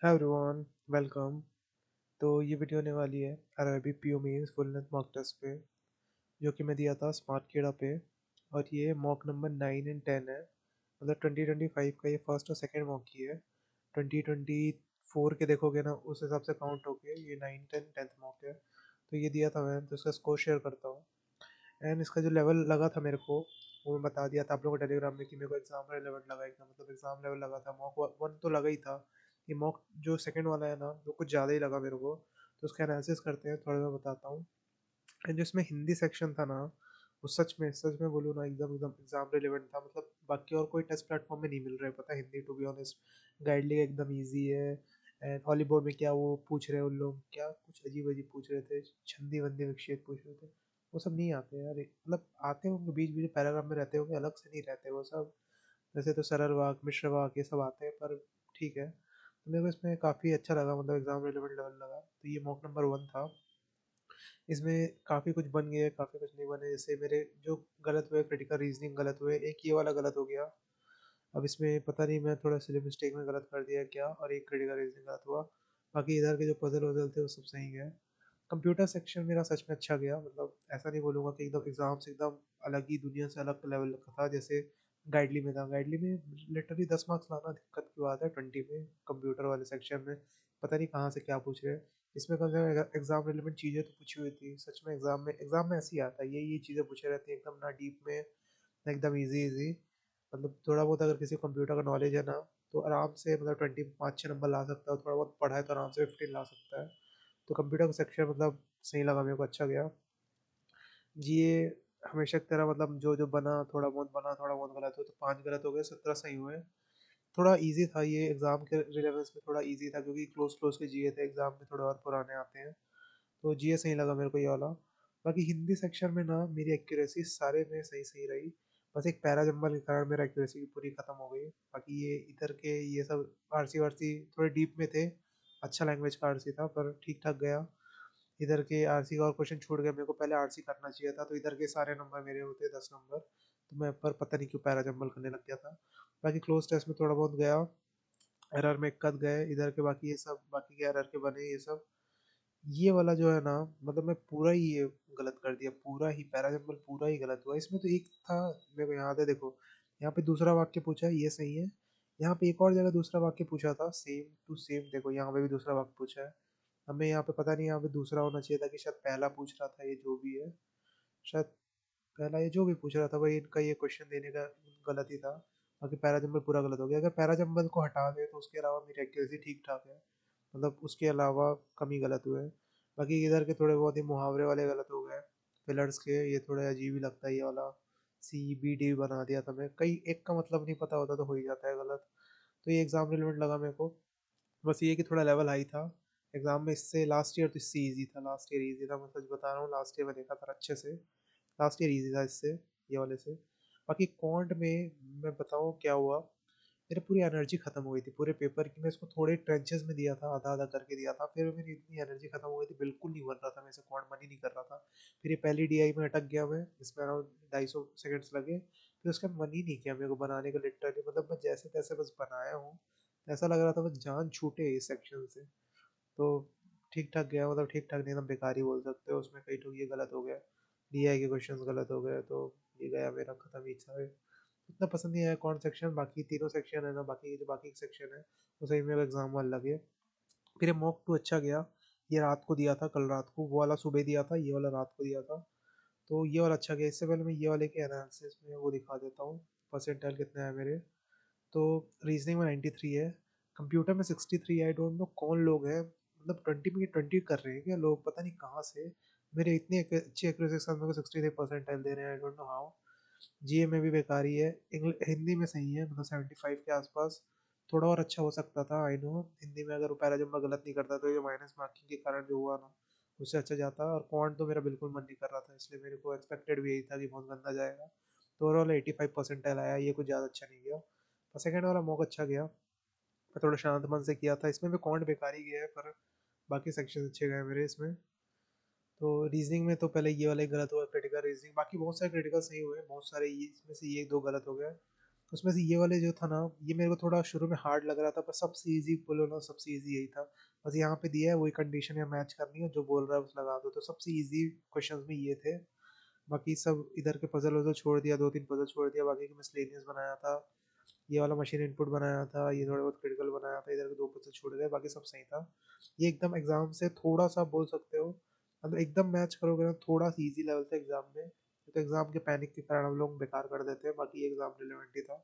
Hi everyone, welcome. तो ये video होने वाली है अरबी PO means full length mock test पे, जो कि मैं दिया था स्मार्ट कीड़ा पे। और ये मॉक नंबर 9 एंड 10 है। मतलब 2025 का ये फर्स्ट और सेकंड मॉक की है। 2024 के देखोगे ना, उस हिसाब से काउंट होके ये 9 10 10th मॉक है। तो ये दिया था मैं, तो इसका स्कोर शेयर करता हूँ। एंड इसका जो लेवल लगा था मेरे को, वो मैं बता दिया था आप लोगों को टेलीग्राम में कि मेरे को एग्जाम रेलेवेंट लगा एकदम, मतलब एग्जाम लेवल लगा था। मॉक वन तो लगा ही था। ये मॉक जो सेकंड वाला है ना, वो कुछ ज़्यादा ही लगा मेरे को। तो उसका एनालिसिस करते हैं, थोड़ा मैं बताता हूँ। एंड जो इसमें हिंदी सेक्शन था ना, वो सच में बोलूँ ना, एकदम एकदम एग्जाम रिलेवेंट था। मतलब बाकी और कोई टेस्ट प्लेटफॉर्म में नहीं मिल रहा है, पता है, हिंदी टू बी ऑनेस्ट। गाइडली एकदम ईजी है। एंड हॉली बोर्ड में क्या वो पूछ रहे हैं, उन लोग क्या कुछ अजीब अजीब पूछ रहे थे, छंदी वंदी विक्षेप पूछ रहे थे। वो सब नहीं आते यार, मतलब आते होंगे बीच बीच पैराग्राफ में, रहते होंगे, अलग से नहीं रहते वो सब। वैसे तो सरल वाक मिश्र वाक ये सब आते हैं, पर ठीक है। तो मेरे को इसमें काफ़ी अच्छा लगा, मतलब एग्जाम रिलेवेंट लेवल लगा। तो ये मॉक नंबर 1 था। इसमें काफ़ी कुछ बन गया, काफ़ी कुछ नहीं बने। जैसे मेरे जो गलत हुए, क्रिटिकल रीजनिंग गलत हुए, एक ये वाला गलत हो गया। अब इसमें पता नहीं मैं थोड़ा सिली मिस्टेक में गलत कर दिया क्या, और एक क्रिटिकल रीजनिंग गलत हुआ। बाकी इधर के जो पजल वजल थे वो सब सही गए। कंप्यूटर सेक्शन मेरा सच में अच्छा गया, मतलब ऐसा नहीं बोलूँगा कि एकदम एग्जाम से एकदम अलग ही दुनिया से अलग लेवल का था जैसे गाइडली में था। गाइडली में लिटरली 10 मार्क्स लाना दिक्कत की बात है 20 में, कंप्यूटर वाले सेक्शन में पता नहीं कहाँ से क्या पूछ रहे हैं। इसमें कम से कम एग्जाम रिलेवेंट चीज़ें तो पूछी हुई थी। सच में एग्जाम में ऐसे ही आता है, ये चीज़ें पूछे रहती हैं, एकदम ना डीप में ना एकदम इजी इजी। मतलब थोड़ा बहुत अगर किसी को कंप्यूटर का नॉलेज है ना, तो आराम से मतलब 25 5 6 नंबर ला सकता है, और थोड़ा बहुत पढ़ा है तो आराम से 15 ला सकता है। तो कंप्यूटर का सेक्शन मतलब सही लगा मेरे को, अच्छा गया। जीए हमेशा की तरह, मतलब जो जो बना थोड़ा बहुत गलत हुआ, तो 5 गलत हो गए, 17 सही हुए। थोड़ा इजी था ये, एग्जाम के रिलेवेंस में थोड़ा इजी था, क्योंकि क्लोज क्लोज के जीए थे, एग्जाम में थोड़े और पुराने आते हैं। तो जीए सही लगा मेरे को ये वाला। बाकी हिंदी सेक्शन में ना मेरी एक्यूरेसी सारे में सही सही रही। बस एक पैरा जंबल के कारण मेरा एक्यूरेसी पूरी खत्म हो गई। बाकी ये इधर के ये सब आरसी वारसी थोड़े डीप में थे। अच्छा लैंग्वेज का आरसी था, पर ठीक ठाक गया। इधर के आरसी का और क्वेश्चन छूट गया, मेरे को पहले आरसी करना चाहिए था, तो इधर के सारे नंबर मेरे होते 10 नंबर। तो मैं पर पता नहीं क्यों पैरा जंबल करने लग गया था। बाकी क्लोज टेस्ट में थोड़ा बहुत गया, एरर में कद गए इधर के। बाकी ये सब बाकी के एरर के बने ये सब। ये वाला जो है ना, मतलब मैं पूरा ही ये गलत कर दिया, पूरा ही पैराजम्बल पूरा ही गलत हुआ। इसमें तो एक था, मेरे को याद है, देखो यहाँ पे दूसरा वाक्य पूछा है, ये सही है। यहाँ पे एक और जगह दूसरा वाक्य पूछा था, सेम टू सेम, देखो यहाँ पे भी दूसरा वाक्य पूछा है। हमें यहाँ पे पता नहीं, यहाँ पे दूसरा होना चाहिए था कि शायद पहला पूछ रहा था, ये जो भी है। शायद पहला ये जो भी पूछ रहा था वही इनका ये क्वेश्चन देने का गलत ही था। बाकी पैराजम्बल पूरा गलत हो गया। अगर पैराजम्बल को हटा दे तो उसके अलावा मेरी एक्यूरेसी ठीक ठाक है, मतलब उसके अलावा कम ही गलत हुए हैं। बाकी इधर के थोड़े बहुत ही मुहावरे वाले गलत हो गए। फिलर्स के ये थोड़े अजीब ही लगता है ये वाला। सी बी डी बना दिया था मैं, कई एक का मतलब नहीं पता होता तो हो ही जाता है गलत। तो ये एग्जाम रिलेवेंट लगा मेरे को। बस ये कि थोड़ा लेवल हाई था एग्जाम में, इससे लास्ट ईयर तो इससे ईजी था, लास्ट ईयर ईजी था, मैं सच बता रहा हूँ। लास्ट ईयर में देखा था अच्छे से, लास्ट ईयर ईजी था इससे, ये वाले से। बाकी क्वांट में मैं बताऊँ क्या हुआ, मेरी पूरी एनर्जी खत्म हो गई थी पूरे पेपर की। मैं इसको थोड़े ट्रेंचेस में दिया था, आधा आधा करके दिया था, फिर मेरी इतनी एनर्जी खत्म हो गई थी, बिल्कुल नहीं बन रहा था मेरे से, क्वांट मन ही नहीं कर रहा था। फिर ये पहली डीआई में अटक गया मैं, जिसमें अराउंड 250 सेकेंड्स लगे। फिर उसका मन ही नहीं किया मेरे को बनाने का, लिटरली मतलब मैं जैसे तैसे बस बनाया हूँ। ऐसा लग रहा था बस जान छूटे इस सेक्शन से। तो ठीक ठाक गया, मतलब ठीक ठाक नहीं, एकदम बेकार ही बोल सकते हो। उसमें कई तो ये गलत हो गया, डीआई के क्वेश्चंस गलत हो गए, तो ये गया मेरा, खत्म ही इच्छा है। इतना पसंद नहीं आया कौन सेक्शन, बाकी तीनों सेक्शन है ना, बाकी जो बाकी सेक्शन है वो सही में एग्जाम वाला लगे। फिर ये मॉक टू अच्छा गया। ये रात को दिया था, कल रात को, वो वाला सुबह दिया था, ये वाला रात को दिया था। तो ये वाला अच्छा गया। इससे पहले मैं ये वाले के एनालिसिस में वो दिखा देता हूँ, परसेंटाइल कितने हैं मेरे। तो रीजनिंग में 93 है, कंप्यूटर में 63। आई डोंट नो कौन लोग हैं, मतलब 20 में 20 कर रहे हैं क्या लोग, पता नहीं कहाँ से। मेरे इतनी अच्छी एक्यूरेसी के साथ मेरे को 63 परसेंटाइल दे रहे हैं, आई डोंट नो हाउ। जीए में भी बेकार ही है। हिंदी में सही है, मतलब 75 के आसपास। थोड़ा और अच्छा हो सकता था, आई नो। हिंदी में अगर पैरा जब मैं गलत नहीं करता, तो ये माइनस मार्किंग के कारण जो हुआ ना, उससे अच्छा जाता। और क्वांट तो मेरा बिल्कुल मन नहीं कर रहा था, इसलिए मेरे को एक्सपेक्टेड भी यही था कि बहुत गंदा जाएगा। तो ओवरऑल 85 परसेंटाइल आया, ये कुछ ज़्यादा अच्छा नहीं गया। और सेकेंड वाला मॉक अच्छा गया, मैं थोड़ा शांत मन से किया था। इसमें भी क्वांट बेकार ही गया है, पर बाकी सेक्शन अच्छे गए मेरे इसमें। तो रीजनिंग में तो पहले ये वाला ही गलत हुआ, क्रिटिकल रीजनिंग। बाकी बहुत सारे क्रिटिकल सही हुए, बहुत सारे ये इसमें से ये एक दो गलत हो गए। उसमें से ये वाले जो था ना, ये मेरे को थोड़ा शुरू में हार्ड लग रहा था, पर सबसे इजी बोलो ना, सबसे इजी यही था। बस यहाँ पे दिया है वही कंडीशन या मैच करनी है, जो बोल रहा है उस लगा दो, तो सबसे इजी क्वेश्चंस में ये थे। बाकी सब इधर के पजल वजल छोड़ दिया, दो तीन पजल छोड़ दिया, बाकी के मिसलेनियस बनाया था। ये वाला मशीन इनपुट बनाया था, ये थोड़ा बहुत क्रिटिकल बनाया था, इधर के दो पजल छोड़ गए, बाकी सब सही था। ये एकदम एग्जाम से थोड़ा सा बोल सकते हो, मतलब एकदम मैच करोगे ना, थोड़ा सा इजी लेवल था एग्जाम में, तो एग्जाम के पैनिक के कारण हम लोग बेकार कर देते हैं, बाकी एग्जाम रिलेवेंट ही था।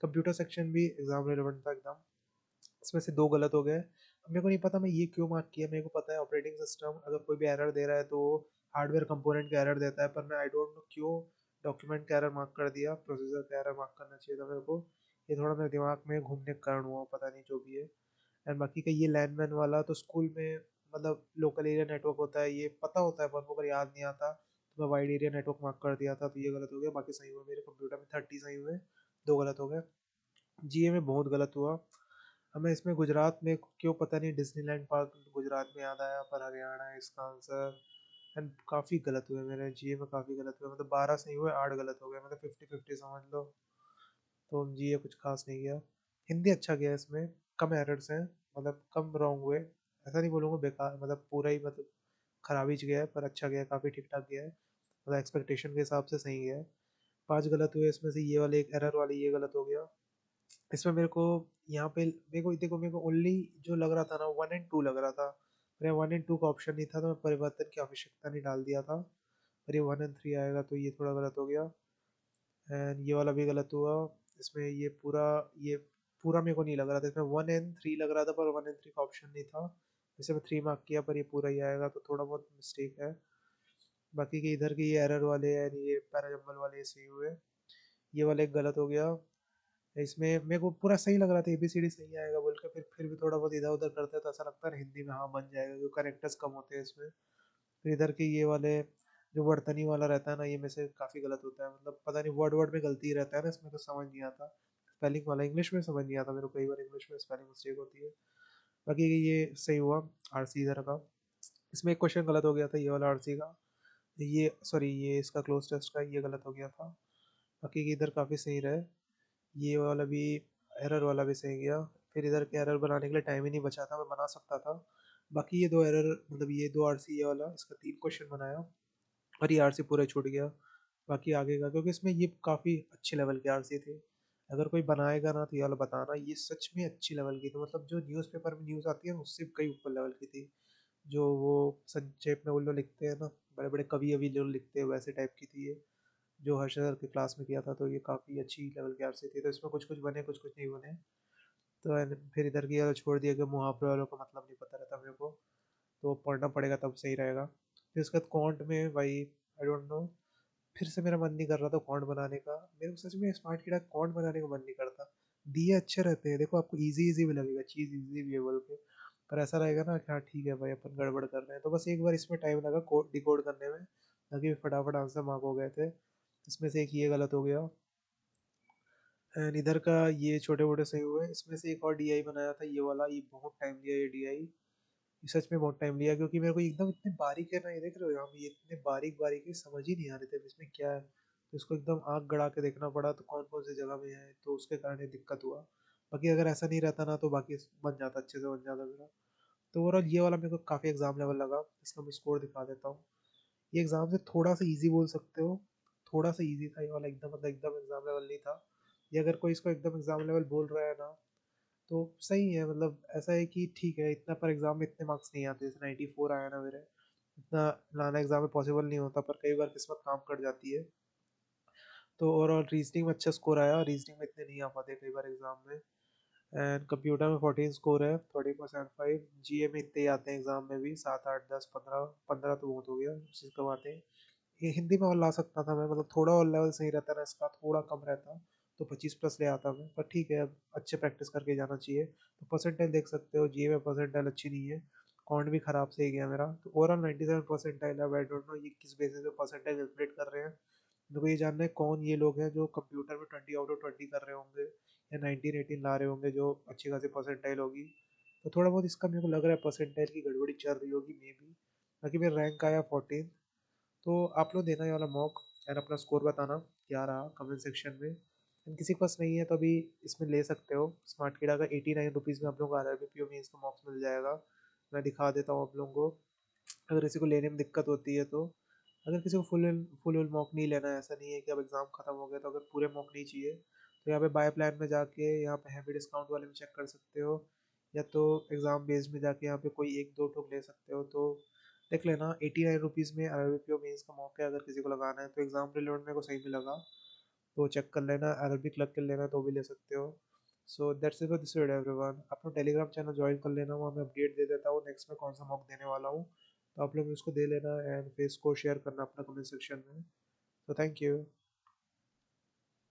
कंप्यूटर सेक्शन भी एग्जाम रिलेवेंट था एकदम। इसमें से दो गलत हो गए। अब मेरे को नहीं पता मैं ये क्यों मार्क किया, मेरे को पता है ऑपरेटिंग सिस्टम अगर कोई भी एरर दे रहा है तो हार्डवेयर कंपोनेंट का एरर देता है, पर मैं आई डोंट नो क्यों डॉक्यूमेंट का एरर मार्क कर दिया, प्रोसीजर का एरर मार्क करना चाहिए था मेरे को। ये थोड़ा मेरे दिमाग में घूमने के कारण हुआ, पता नहीं जो भी है। एंड बाकी का ये लैंडमैन वाला तो स्कूल में मतलब लोकल एरिया नेटवर्क होता है, ये पता होता है पर को, पर याद नहीं आता, तो मैं वाइड एरिया नेटवर्क मार्क कर दिया था, तो ये गलत हो गया। बाकी सही हुआ, मेरे कंप्यूटर में 30 सही हुए, दो गलत हो गए। जीए में बहुत गलत हुआ। हमें इसमें गुजरात में क्यों पता नहीं, डिज्नीलैंड पार्क गुजरात में याद आया, पर हरियाणा है इसका आंसर। एंड काफ़ी गलत हुए मेरे जीए में, काफ़ी गलत हुए, मतलब 12 सही हुए, 8 गलत हो गए, मतलब 50-50 समझ लो। तो जीए कुछ खास नहीं गया। हिंदी अच्छा गया, इसमें कम एरर्स हैं, मतलब कम रॉन्ग हुए, ऐसा नहीं बोलूँगा बेकार, मतलब पूरा ही मतलब खराब ही गया है, पर अच्छा गया है, काफ़ी ठीक ठाक गया है, मतलब एक्सपेक्टेशन के हिसाब से सही गया है। 5 गलत हुए, इसमें से ये वाले एक एरर वाले ये गलत हो गया। इसमें मेरे को यहाँ पे मेरे को देखो, मेरे को ओनली जो लग रहा था ना 1 एंड 2 लग रहा था, मेरे 1 एंड 2 का ऑप्शन नहीं था, तो मैं परिवर्तन की आवश्यकता नहीं डाल दिया था, पर ये 1 एंड 3 आएगा, तो ये थोड़ा गलत हो गया। एंड ये वाला भी गलत हुआ। इसमें ये पूरा मेरे को नहीं लग रहा था, इसमें 1 एंड 3 लग रहा था, पर 1 एंड 3 का ऑप्शन नहीं था, जैसे मैं 3 मार्क किया, पर ये पूरा ही आएगा, तो थोड़ा बहुत मिस्टेक है। बाकी के इधर के ये एरर वाले हैं, ये पैराजम्बल वाले सही हुए। ये वाला एक गलत हो गया। इसमें मेरे को पूरा सही लग रहा था, एबीसीडी सही आएगा बोल के, फिर भी थोड़ा बहुत इधर उधर करते हैं तो ऐसा लगता है हिंदी में हाँ बन जाएगा, क्योंकि करेक्टर्स कम होते हैं इसमें। फिर इधर के ये वाले जो वर्तनी वाला रहता है ना, ये में से काफ़ी गलत होता है, मतलब पता नहीं वर्ड वर्ड में गलती रहता है ना, इसमें तो समझ नहीं आता। स्पेलिंग वाला इंग्लिश में समझ नहीं आता मेरे को, कई बार इंग्लिश में स्पेलिंग मिस्टेक होती है। बाकी ये सही हुआ, आरसी इधर का। इसमें एक क्वेश्चन गलत हो गया था, ये वाला आरसी का, ये सॉरी ये इसका क्लोज टेस्ट का ये गलत हो गया था। बाकी के इधर काफ़ी सही रहे। ये वाला भी एरर वाला भी सही गया। फिर इधर के एरर बनाने के लिए टाइम ही नहीं बचा था, मैं बना सकता था। बाकी ये दो एरर, मतलब ये दो आरसी ये वाला, इसका 3 क्वेश्चन बनाया, और ये आरसी पूरा छूट गया। बाकी आगे का, क्योंकि इसमें ये काफ़ी अच्छे लेवल के आरसी थे, अगर कोई बनाएगा ना तो ये वाला बताना, ये सच में अच्छी लेवल की थी, मतलब जो न्यूज़पेपर में न्यूज़ आती है ना, उससे कई ऊपर लेवल की थी। जो वो संक्षेप में वो लोग लिखते हैं ना, बड़े बड़े कवि अभी जो लिखते हैं, वैसे टाइप की थी ये, जो हर्षद सर के क्लास में किया था, तो ये काफ़ी अच्छी लेवल की आरसी थी, तो इसमें कुछ कुछ बने, कुछ कुछ नहीं बने। तो फिर इधर की वाला छोड़ दिया कि मुहावरे वालों का मतलब नहीं पता रहता मेरे को, तो पढ़ना पड़ेगा तब सही रहेगा। फिर उसके बाद कॉन्ट में भाई आई डोंट नो, फिर से मेरा मन नहीं कर रहा था कॉन्ट बनाने का, मेरे को सच में स्मार्ट कीड़ा कॉन्ट बनाने का मन नहीं करता। दिए अच्छे रहते हैं, देखो आपको इजी इजी भी लगेगा, चीज़ इजी भी है बोल के, पर ऐसा रहेगा ना कि हाँ ठीक है भाई अपन गड़बड़ कर रहे हैं, तो बस एक बार इसमें टाइम लगा कोड डिकोड करने में, ताकि फटाफट आंसर मार्क हो गए थे। इसमें से एक ये गलत हो गया। एंड इधर का ये छोटे मोटे सही हुए। इसमें से एक और डीआई बनाया था ये वाला, ये बहुत टाइम लिया ये डीआई, ये सच में बहुत टाइम लिया, क्योंकि मेरे को एकदम इतने बारीक है ना, ये देख रहे हो यहाँ पे, ये इतने बारीक बारीक है, समझ ही नहीं आ रहे थे अब इसमें क्या है, तो इसको एकदम आँख गड़ा के देखना पड़ा, तो कौन कौन सी जगह में है, तो उसके कारण ये दिक्कत हुआ। बाकी अगर ऐसा नहीं रहता ना, तो बाकी बन जाता, अच्छे से बन जाता मेरा। तो ओवरऑल ये वाला मेरे को काफ़ी एग्जाम लेवल लगा, इसका मैं स्कोर दिखा देता हूँ। ये एग्जाम से थोड़ा सा इजी बोल सकते हो, थोड़ा सा इजी था ये वाला, एकदम मतलब एकदम एग्जाम लेवल नहीं था। ये अगर कोई इसको एकदम एग्जाम लेवल बोल रहा है ना, तो सही है, मतलब ऐसा है कि ठीक है, इतना पर एग्जाम में इतने मार्क्स नहीं आते, जैसे 94 आया ना मेरे, इतना लाना एग्जाम में पॉसिबल नहीं होता, पर कई बार किस्मत काम कर जाती है। तो ओवरऑल रीजनिंग में अच्छा स्कोर आया, रीजनिंग में इतने नहीं आ पाते कई बार एग्जाम में। एंड कंप्यूटर में 14 स्कोर है, 14.75। जीए में इतने ही आते हैं एग्जाम में भी, 7 8 10 15, 15 तो बहुत हो गया, उसी कम आते हैं। ये हिंदी में और ला सकता था मैं, मतलब थोड़ा और लेवल सही रहता ना इसका, थोड़ा कम रहता तो 25 प्लस ले आता मैं, पर ठीक है अब अच्छे प्रैक्टिस करके जाना चाहिए। तो परसेंटाइल देख सकते हो, जीए में परसेंटाइल अच्छी नहीं है, कॉन्ट भी खराब से ही गया मेरा, तो ओवरऑल 97 परसेंटाइल है। आई डोंट नो ये किस बेसिस पे परसेंटाइल कैलकुलेट कर रहे हैं, मेरे को ये जानना है कौन ये लोग हैं जो कंप्यूटर में 20 आउट ऑफ 20 कर रहे होंगे, या 19 18 ला रहे होंगे, जो अच्छी खासी परसेंटाइल होगी। तो थोड़ा बहुत इसका मेरे को लग रहा है परसेंटाइल की गड़बड़ी चल रही होगी मे बी। बाकी मेरा रैंक आया 14। तो आप लोग देना ये वाला मॉक, एंड अपना स्कोर बताना क्या रहा कमेंट सेक्शन में। एंड किसी के पास नहीं है तो अभी इसमें ले सकते हो। स्मार्ट कीड़ा का 89 रुपीज़ में आप लोगों को RRB PO मेंस का मॉक्स मिल जाएगा। मैं दिखा देता हूँ आप लोगों को, अगर किसी को लेने में दिक्कत होती है तो। अगर किसी को फुल मॉक नहीं लेना है, ऐसा नहीं है कि अब एग्ज़ाम ख़त्म हो गया तो अगर पूरे मॉक नहीं चाहिए, तो यहाँ पे बाय प्लान में जाके यहाँ पे हैवी डिस्काउंट वाले में चेक कर सकते हो, या तो एग्ज़ाम बेस्ड में जाके यहाँ पे कोई एक दो ठोक ले सकते हो। तो देख लेना, 89 रुपीज़ में RRB PO मेंस का मॉक है। अगर किसी को लगाना है तो एग्ज़ाम रिलेटेड मेरे को सही में लगा, तो चेक कर लेना। अरबिक लग कर लेना तो भी ले सकते हो। So that's it for this video everyone. अपना टेलीग्राम चैनल ज्वाइन कर लेना, वहाँ मैं अपडेट दे देता हूँ नेक्स्ट में कौन सा मॉक देने वाला हूँ। तो आप लोग उसको दे लेना एंड फिर इसको शेयर करना अपना कमेंट सेक्शन में। तो थैंक यू।